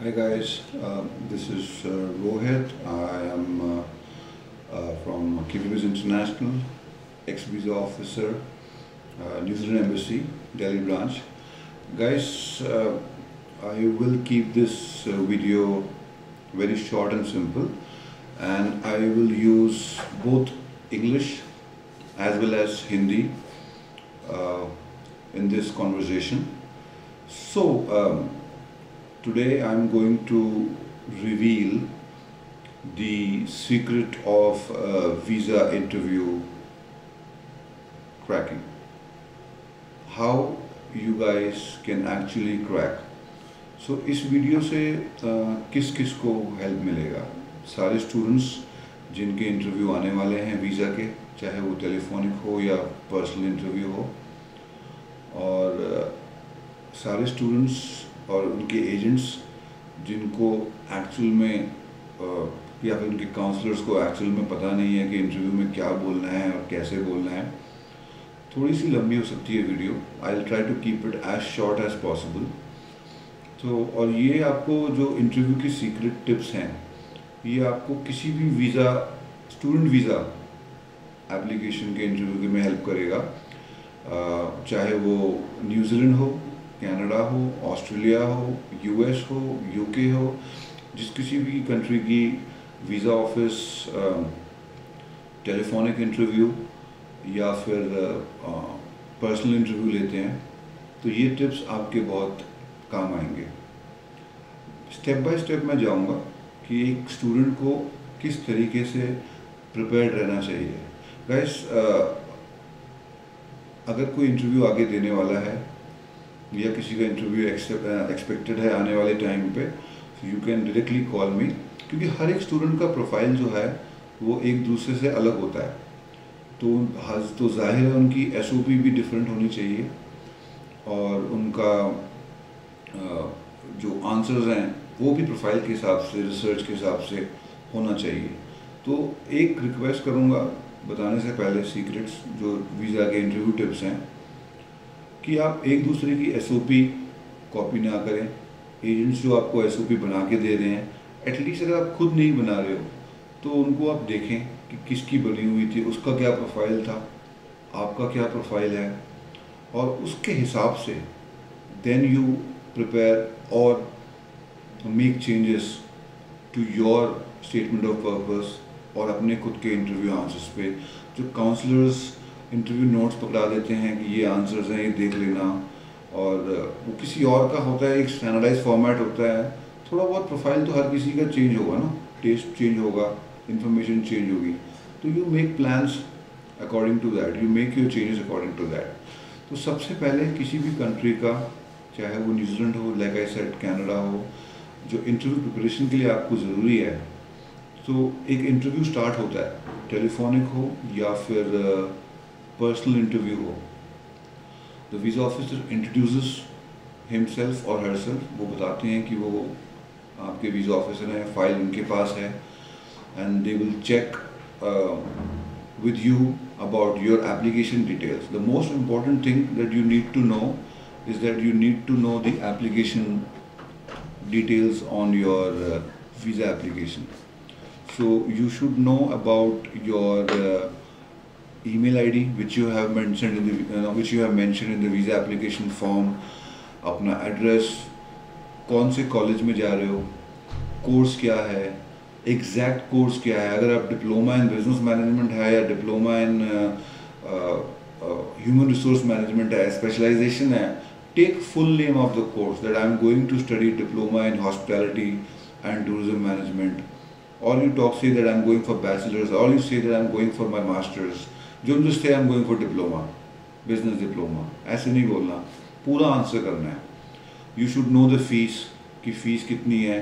Hi guys, this is Rohit. I am from Kiwis International, ex-visa officer, New Zealand Embassy, Delhi branch. Guys, I will keep this video very short and simple, and I will use both English as well as Hindi uh, in this conversation. So, today I'm going to reveal the secret of visa interview cracking. How you guys can actually crack. So इस video से किस किस को help मिलेगा? सारे students जिनके interview आने वाले हैं वीज़ा के, चाहे वो टेलीफोनिक हो या पर्सनल इंटरव्यू हो, और सारे स्टूडेंट्स और उनके एजेंट्स जिनको एक्चुअल में या फिर उनके काउंसलर्स को एक्चुअल में पता नहीं है कि इंटरव्यू में क्या बोलना है और कैसे बोलना है। थोड़ी सी लंबी हो सकती है video. I will try to keep it as short as possible. तो और ये आपको जो इंटरव्यू की सीक्रेट टिप्स हैं, ये आपको किसी भी वीज़ा, स्टूडेंट वीज़ा एप्लीकेशन के इंटरव्यू में हेल्प करेगा, चाहे वो न्यूजीलैंड हो, कनाडा हो, ऑस्ट्रेलिया हो, यूएस हो, यूके हो, जिस किसी भी कंट्री की वीज़ा ऑफिस टेलीफोनिक इंटरव्यू या फिर पर्सनल इंटरव्यू लेते हैं, तो ये टिप्स आपके बहुत काम आएंगे। स्टेप बाय स्टेप मैं जाऊंगा कि एक स्टूडेंट को किस तरीके से प्रिपेयर्ड रहना चाहिए। गाइस, अगर कोई इंटरव्यू आगे देने वाला है या किसी का इंटरव्यू एक्सपेक्टेड है आने वाले टाइम पे, यू कैन डायरेक्टली कॉल मी, क्योंकि हर एक स्टूडेंट का प्रोफाइल जो है वो एक दूसरे से अलग होता है। तो जाहिर है उनकी एसओपी भी डिफरेंट होनी चाहिए और उनका जो आंसर्स हैं वो भी प्रोफाइल के हिसाब से, रिसर्च के हिसाब से होना चाहिए। तो एक रिक्वेस्ट करूँगा बताने से पहले, सीक्रेट्स जो वीज़ा के इंटरव्यू टिप्स हैं, कि आप एक दूसरे की एसओपी कॉपी ना करें। एजेंट्स जो आपको एसओपी बना के दे रहे हैं, एटलीस्ट अगर आप खुद नहीं बना रहे हो तो उनको आप देखें कि किसकी बनी हुई थी, उसका क्या प्रोफाइल था, आपका क्या प्रोफाइल है, और उसके हिसाब से देन यू प्रिपेयर और make changes to your statement of purpose और अपने खुद के इंटरव्यू आंसर्स पे। जो काउंसलर्स इंटरव्यू नोट्स पकड़ा देते हैं कि ये आंसर्स हैं, ये देख लेना, और वो किसी और का होता है, एक स्टैंडर्डाइज फॉर्मेट होता है। थोड़ा बहुत प्रोफाइल तो हर किसी का चेंज होगा ना, टेस्ट चेंज होगा, इंफॉर्मेशन चेंज होगी, तो you make plans according to that, you make your changes according to that. तो सबसे पहले किसी भी कंट्री का, चाहे वो न्यूजीलैंड हो, लाइक आई सेड कनाडा हो, जो इंटरव्यू प्रिपरेशन के लिए आपको ज़रूरी है, तो एक इंटरव्यू स्टार्ट होता है, टेलीफोनिक हो या फिर पर्सनल इंटरव्यू हो। The visa officer introduces himself और हरसेल्फ, वो बताते हैं कि वो आपके वीज़ा ऑफिसर हैं, फाइल उनके पास है, and they will check with you about your application details. The most important thing that you need to know is that you need to know the application details on your visa application. So you should know about your email ID which you have mentioned in the visa application form, अपना address, कौन से college में जा रहे हो, course क्या है, exact course क्या है, अगर आप डिप्लोमा इन बिजनेस मैनेजमेंट है या diploma in human resource management है, स्पेशलाइजेशन है, take full name of the course that I am going to study diploma in hospitality and tourism management, or you talk say that I am going for bachelor's, or you say that I am going for my master's. Don't just say I am going for diploma, business diploma. ऐसे नहीं बोलना, पूरा answer करना है। You should know the fees, कि fees कितनी है,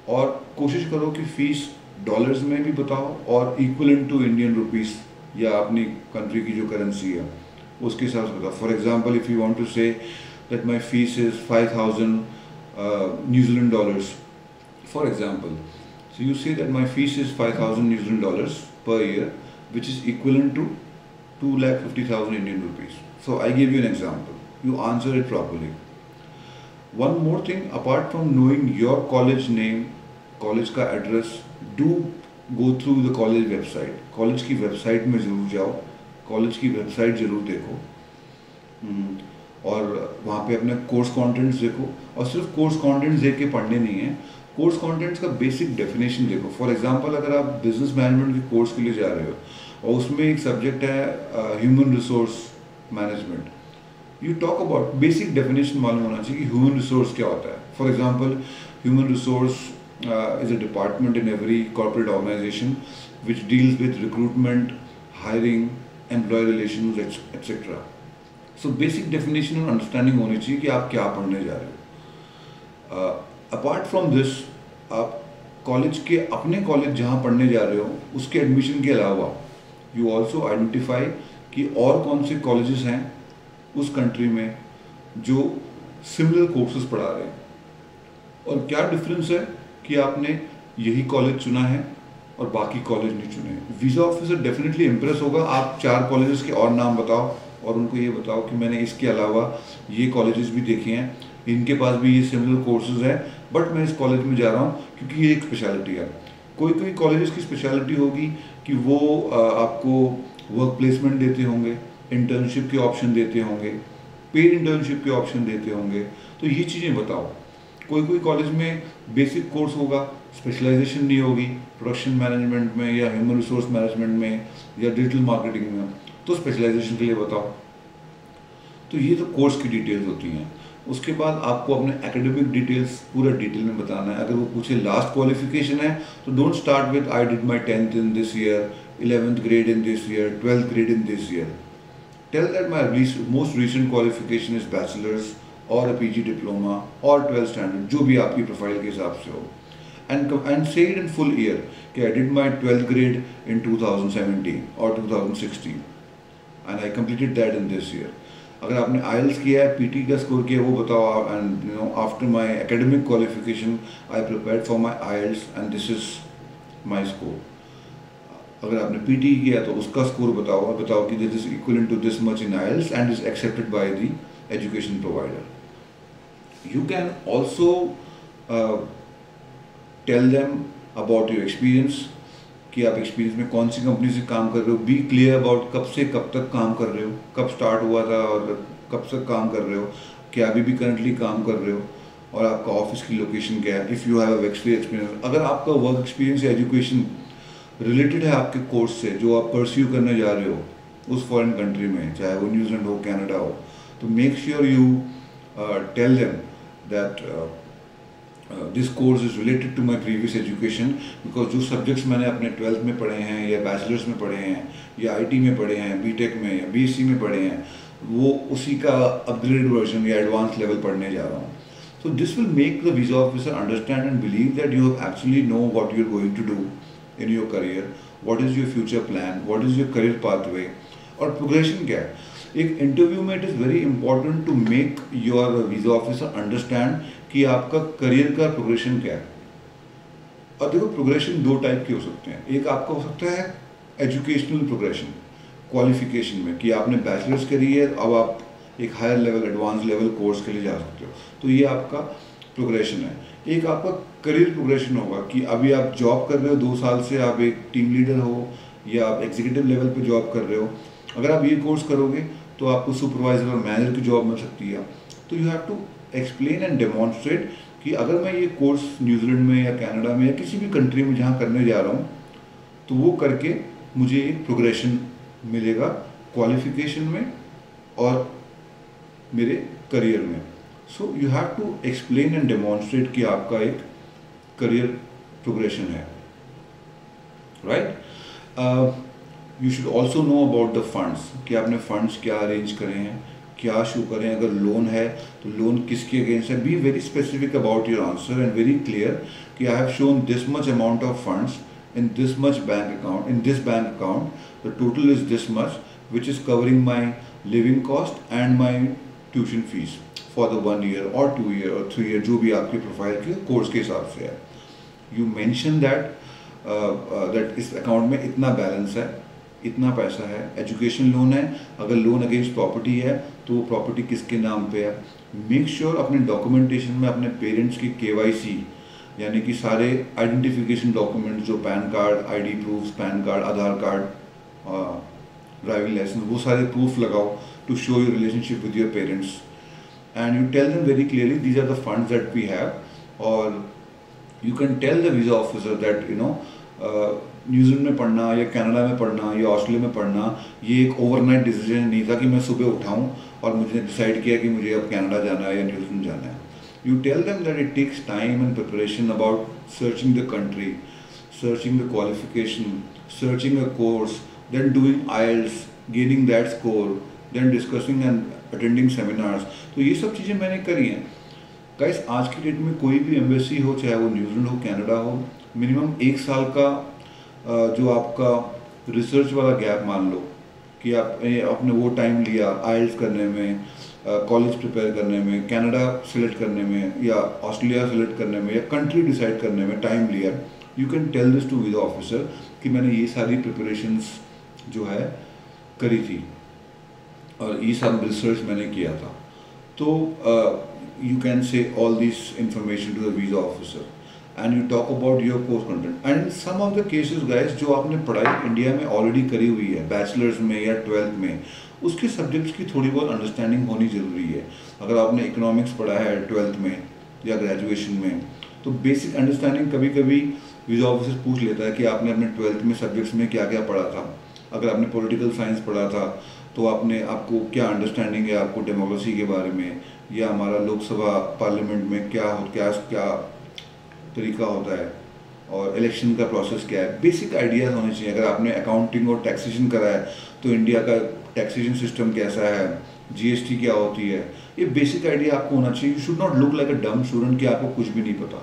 और कोशिश करो कि फीस डॉलर्स में भी बताओ और इक्वलेंट टू इंडियन रुपीस या अपनी कंट्री की जो करेंसी है उसके हिसाब से बताओ। For example, if you want to say that my fees is 5000 New Zealand dollars, for example, so you say that my fees is 5000 New Zealand dollars per year, which is equivalent to 2,50,000 Indian rupees. So I give you an example. You answer it properly. One more thing, apart from knowing your college name, college का address, do go through the college website. College की website में ज़रूर जाओ, college की website ज़रूर देखो। और वहाँ पे अपने कोर्स कंटेंट्स देखो, और सिर्फ कोर्स कंटेंट्स देख के पढ़ने नहीं है, कोर्स कंटेंट्स का बेसिक डेफिनेशन देखो। फॉर एग्जांपल, अगर आप बिजनेस मैनेजमेंट के कोर्स के लिए जा रहे हो और उसमें एक सब्जेक्ट है human resource management, you talk about basic definition मालूम होना चाहिए कि ह्यूमन रिसोर्स क्या होता है। For example, human resource is a department in every corporate organization which deals with recruitment, hiring, employee relations, etc. So basic definition और understanding होनी चाहिए कि आप क्या पढ़ने जा रहे हो। Apart from this, आप कॉलेज के अपने कॉलेज जहाँ पढ़ने जा रहे हो उसके एडमिशन के अलावा यू ऑल्सो आइडेंटिफाई कि और कौन से कॉलेजेस हैं उस कंट्री में जो सिमिलर कोर्सेज पढ़ा रहे हैं, और क्या डिफरेंस है कि आपने यही कॉलेज चुना है और बाकी कॉलेज नहीं चुने। वीज़ा ऑफिसर डेफिनेटली इम्प्रेस होगा। आप 4 कॉलेजेस के और नाम बताओ और उनको ये बताओ कि मैंने इसके अलावा ये कॉलेजेस भी देखे हैं, इनके पास भी ये सिमिलर कोर्सेज हैं, बट मैं इस कॉलेज में जा रहा हूँ क्योंकि ये एक स्पेशलिटी है। कोई कोई कॉलेजेस की स्पेशलिटी होगी कि वो आपको वर्क प्लेसमेंट देते होंगे, इंटर्नशिप के ऑप्शन देते होंगे, पेड इंटर्नशिप के ऑप्शन देते होंगे, तो ये चीज़ें बताओ। कोई कोई कॉलेज में बेसिक कोर्स होगा, स्पेशलाइजेशन नहीं होगी प्रोडक्शन मैनेजमेंट में या ह्यूमन रिसोर्स मैनेजमेंट में या डिजिटल मार्केटिंग में, तो स्पेशलाइजेशन के लिए बताओ। तो ये तो कोर्स की डिटेल्स होती हैं। उसके बाद आपको अपने एकेडमिक डिटेल्स पूरा डिटेल में बताना है। अगर वो पूछे लास्ट क्वालिफिकेशन है तो don't start with I did my 10th in this year, 11th grade in this year, 12th grade in this year. Tell that my most recent qualification is bachelors और a PG diploma और 12th standard, जो भी आपकी profile के हिसाब से हो, and say it in full year कि I did my 12th grade in 2017 or 2016 and I completed that in this year। अगर आपने IELTS किया है, PT का स्कोर किया है, वो बताओ। and you know after my academic qualification I prepared for my IELTS and this is my score। अगर आपने PT किया तो उसका स्कोर बताओ और बताओ कि this is equivalent to this much in IELTS and is accepted by the education provider। You can also tell them about your experience कि आप एक्सपीरियंस में कौन सी कंपनी से काम कर रहे हो। बी क्लियर अबाउट कब से कब तक काम कर रहे हो, कब स्टार्ट हुआ था और कब तक काम कर रहे हो, क्या अभी भी करंटली काम कर रहे हो, और आपका ऑफिस की लोकेशन क्या है। इफ़ यू हैव एक्सपीरियंस, अगर आपका वर्क एक्सपीरियंस या एजुकेशन रिलेटेड है आपके कोर्स से जो आप परस्यू करने जा रहे हो उस फॉरेन कंट्री में, चाहे वो न्यूजीलैंड हो, कनाडा हो, तो make sure you tell them that this course is related to my previous education, because जो सब्जेक्ट्स मैंने अपने 12th में पढ़े हैं या बैचलर्स में पढ़े हैं या IT में पढ़े हैं, BTech में या BSc में पढ़े हैं, वो उसी का अपग्रेड वर्जन या एडवांस लेवल पढ़ने जा रहा हूँ। So this will make the visa officer understand and believe that you actually know what you're going to do in your career, what is your future plan, what is your career pathway, और progression क्या है। एक interview में it is very important to make your visa officer understand कि आपका career का progression क्या है। और देखो, प्रोग्रेशन 2 टाइप के हो सकते हैं। एक आपका हो सकता है एजुकेशनल प्रोग्रेशन, क्वालिफिकेशन में कि आपने बैचलर्स करी है, अब आप एक higher level, advance level course के लिए जा सकते हो, तो ये आपका प्रोग्रेशन है। एक आपका करियर प्रोग्रेशन होगा कि अभी आप जॉब कर रहे हो, 2 साल से आप एक टीम लीडर हो या आप एग्जीक्यूटिव लेवल पे जॉब कर रहे हो। अगर आप ये कोर्स करोगे तो आपको सुपरवाइजर और मैनेजर की जॉब मिल सकती है। तो you have to explain and demonstrate कि अगर मैं ये कोर्स न्यूजीलैंड में या कनाडा में या किसी भी कंट्री में जहाँ करने जा रहा हूँ, तो वो करके मुझे एक प्रोग्रेशन मिलेगा क्वालिफिकेशन में और मेरे करियर में। So you have to explain and demonstrate कि आपका एक करियर प्रोग्रेशन है, right. You should also know about the funds कि आपने फंड्स क्या अरेंज करें हैं, क्या शो करें। अगर लोन है तो लोन किसके अगेंस्ट है। Be very specific about your answer and very clear कि I have shown this much amount of funds in this much bank account, in this bank account, the total is this much, which is covering my living cost and my tuition fees for the 1 year or 2 year or 3 year, जो भी आपके profile के course के हिसाब से है। You mention that इस account में इतना बैलेंस है, इतना पैसा है। एजुकेशन लोन है, अगर लोन अगेंस्ट प्रॉपर्टी है तो वो प्रॉपर्टी किसके नाम पे है। मेक श्योर अपने डॉक्यूमेंटेशन में अपने पेरेंट्स की KYC यानी कि सारे आइडेंटिफिकेशन डॉक्यूमेंट जो PAN card, ID proof, PAN card, Aadhaar card, driving licence, वो सारे प्रूफ लगाओ to show your relationship with your parents and you tell them very clearly these are the funds that we have. और you can tell the visa officer that New Zealand में पढ़ना या Canada में पढ़ना या ऑस्ट्रेलिया में पढ़ना ये एक ओवरनाइट डिसीजन नहीं था कि मैं सुबह उठाऊं और मुझे डिसाइड किया कि मुझे अब कनाडा जाना है या न्यूजीलैंड जाना है। You tell them that it takes time and preparation about searching the country, searching the qualification, searching a course, then doing IELTS, gaining that score, then discussing and attending seminars. तो ये सब चीज़ें मैंने करी हैं। Guys आज की date में कोई भी एम्बेसी हो, चाहे वो न्यूजीलैंड हो, कनाडा हो, मिनिमम 1 साल का जो आपका रिसर्च वाला गैप मान लो कि आपने वो टाइम लिया IELTS करने में, कॉलेज प्रिपेयर करने में, कनाडा सेलेक्ट करने में या ऑस्ट्रेलिया सेलेक्ट करने में या कंट्री डिसाइड करने में टाइम लिया, you can tell this to visa officer कि मैंने ये सारी प्रिपरेशंस जो है करी थी और ये सब रिसर्च मैंने किया था। तो you can say all this information to the visa officer and you talk about your course content and in some of the cases guys जो आपने पढ़ाई इंडिया में ऑलरेडी करी हुई है बैचलर्स में या 12th में, उसके सब्जेक्ट्स की थोड़ी बहुत अंडरस्टैंडिंग होनी ज़रूरी है। अगर आपने इकोनॉमिक्स पढ़ा है 12th में या ग्रेजुएशन में, तो बेसिक अंडरस्टैंडिंग कभी कभी वीज़ा ऑफिसर पूछ लेता है कि आपने अपने 12th में सब्जेक्ट्स में क्या क्या पढ़ा था। अगर आपने पॉलिटिकल साइंस पढ़ा था तो आपको क्या अंडरस्टैंडिंग है आपको डेमोक्रेसी के बारे में, या हमारा लोकसभा पार्लियामेंट में क्या तरीका होता है और इलेक्शन का प्रोसेस क्या है, बेसिक आइडियाज़ होने चाहिए। अगर आपने अकाउंटिंग और टैक्सेशन करा है तो इंडिया का टैक्सेशन सिस्टम कैसा है, GST क्या होती है, ये बेसिक आइडिया आपको होना चाहिए। You should not look like अ डम स्टूडेंट कि आपको कुछ भी नहीं पता।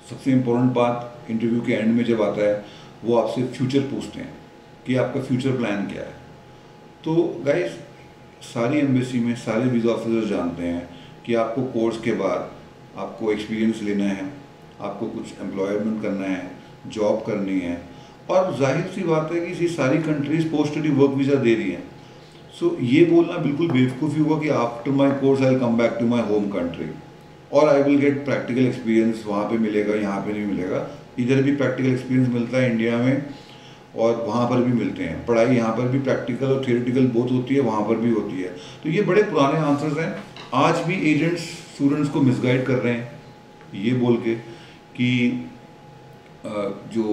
सबसे इम्पोर्टेंट बात इंटरव्यू के एंड में जब आता है वो आपसे फ्यूचर पूछते हैं कि आपका फ्यूचर प्लान क्या है। तो गाइस सारी एम्बेसी में सारे वीज़ा ऑफिसर्स जानते हैं कि आपको कोर्स के बाद आपको एक्सपीरियंस लेना है, आपको कुछ एम्प्लॉयमेंट करना है, जॉब करनी है, और जाहिर सी बात है कि ये सारी countries post study work visa दे रही हैं। सो ये बोलना बिल्कुल बेवकूफ़ी होगा कि after my course I will come back to my home country और I will get practical experience, वहाँ पे मिलेगा, यहाँ पे नहीं मिलेगा। इधर भी प्रैक्टिकल एक्सपीरियंस मिलता है इंडिया में और वहाँ पर भी मिलते हैं। पढ़ाई यहाँ पर भी प्रैक्टिकल और थियोरेटिकल बोथ होती है, वहाँ पर भी होती है। तो ये बड़े पुराने आंसर्स हैं। आज भी एजेंट्स स्टूडेंट्स को मिसगाइड कर रहे हैं ये बोल के कि जो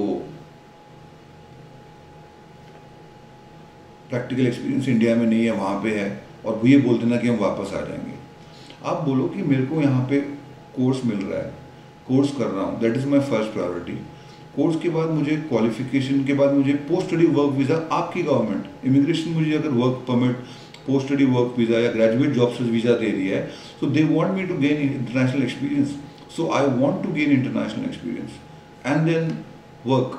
प्रैक्टिकल एक्सपीरियंस इंडिया में नहीं है वहाँ पे है, और वो ये बोल देना कि हम वापस आ जाएंगे। आप बोलो कि मेरे को यहाँ पे कोर्स मिल रहा है, कोर्स कर रहा हूँ, that is my first priority. Course के बाद मुझे क्वालिफिकेशन के बाद मुझे पोस्ट स्टडी वर्क वीज़ा, आपकी गवर्नमेंट इमिग्रेशन मुझे अगर work permit, post study work visa या ग्रेजुएट जॉब से वीज़ा दे रही है, so they want me to gain international experience, so I want to gain international experience and then work.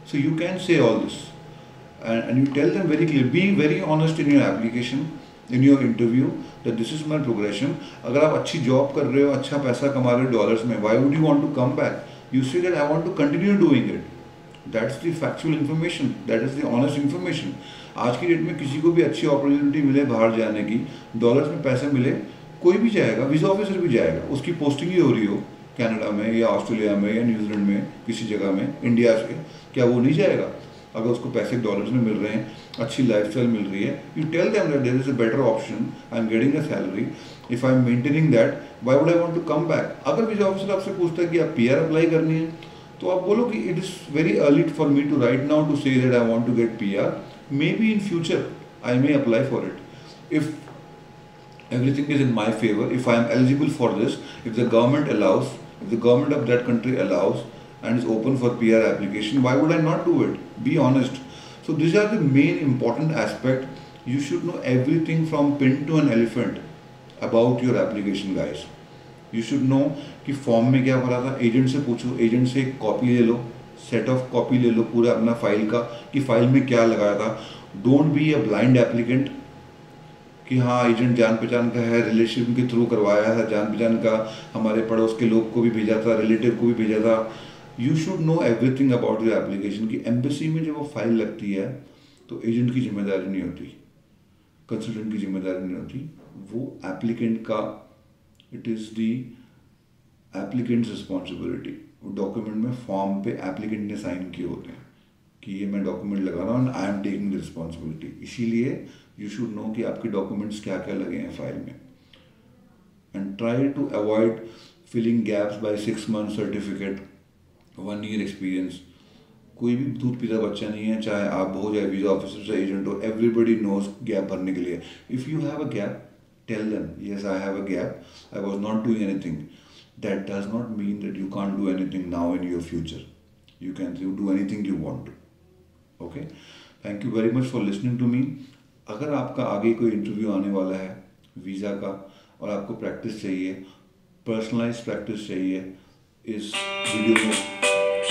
So you can say all this and you tell them very clear, be very honest in your application, in your interview that this is my progression. अगर आप अच्छी job कर रहे हो, अच्छा पैसा कमा रहे हो डॉलर्स में, why would you want to come back? You say that I want to continue doing it. That's the factual information, that is the honest information. आज की डेट में किसी को भी अच्छी अपॉर्चुनिटी मिले बाहर जाने की, डॉलर्स में पैसे मिले, कोई भी जाएगा, वीज़ा ऑफिसर भी जाएगा, उसकी पोस्टिंग ही हो रही हो कनाडा में या ऑस्ट्रेलिया में या न्यूजीलैंड में किसी जगह में इंडिया से, क्या वो नहीं जाएगा अगर उसको पैसे डॉलर्स में मिल रहे हैं, अच्छी लाइफस्टाइल मिल रही है? You tell them that there is a better option, I am getting a salary, if I am maintaining that, why would I want to come back? अगर वीज़ा ऑफिसर आपसे पूछता है कि आप PR अप्लाई करनी है, तो आप बोलो कि it is very early for me to right now to say that I want to get PR, maybe in future I may apply for it if everything is in my favor, if I am eligible for this, if the government allows, if the government of that country allows and is open for PR application, why would I not do it? Be honest. So these are the main important aspect. You should know everything from pin to an elephant about your application, guys. You should know कि form में क्या भरा था, agent से पूछो, agent से एक copy ले लो, सेट ऑफ कॉपी ले लो पूरा अपना फाइल का कि फाइल में क्या लगाया था। Don't be a blind applicant कि हाँ एजेंट जान पहचान का है, रिलेशन के थ्रू करवाया है, जान पहचान का, हमारे पड़ोस के लोग को भी भेजा था, रिलेटिव को भी भेजा था। You should know everything about your application. की एम्बेसी में जब वो फाइल लगती है तो एजेंट की जिम्मेदारी नहीं होती, कंसल्टेंट की जिम्मेदारी नहीं होती, वो एप्लीकेंट का, it is the applicants responsibility. वो डॉक्यूमेंट में फॉर्म पे एप्लीकेंट ने साइन किए होते हैं कि ये मैं डॉक्यूमेंट लगा रहा हूँ, I am taking the responsibility. इसीलिए यू शुड नो कि आपके डॉक्यूमेंट्स क्या क्या लगे हैं फाइल में, and try to avoid filling gaps by 6 month certificate, 1 year experience. कोई भी दूध पीता बच्चा नहीं है, चाहे आप हो, चाहे वीज़ा ऑफिसर, चाहे एजेंट हो, एवरीबडी नोज गैप भरने के लिए। If you have a gap, tell them yes I have a gap, I was not doing anything. That does not mean that you can't do anything now in your future. You can do anything you want to. Okay, thank you very much for listening to me. अगर आपका आगे कोई interview आने वाला है visa का और आपको प्रैक्टिस चाहिए, पर्सनलाइज प्रैक्टिस चाहिए, इस वीडियो में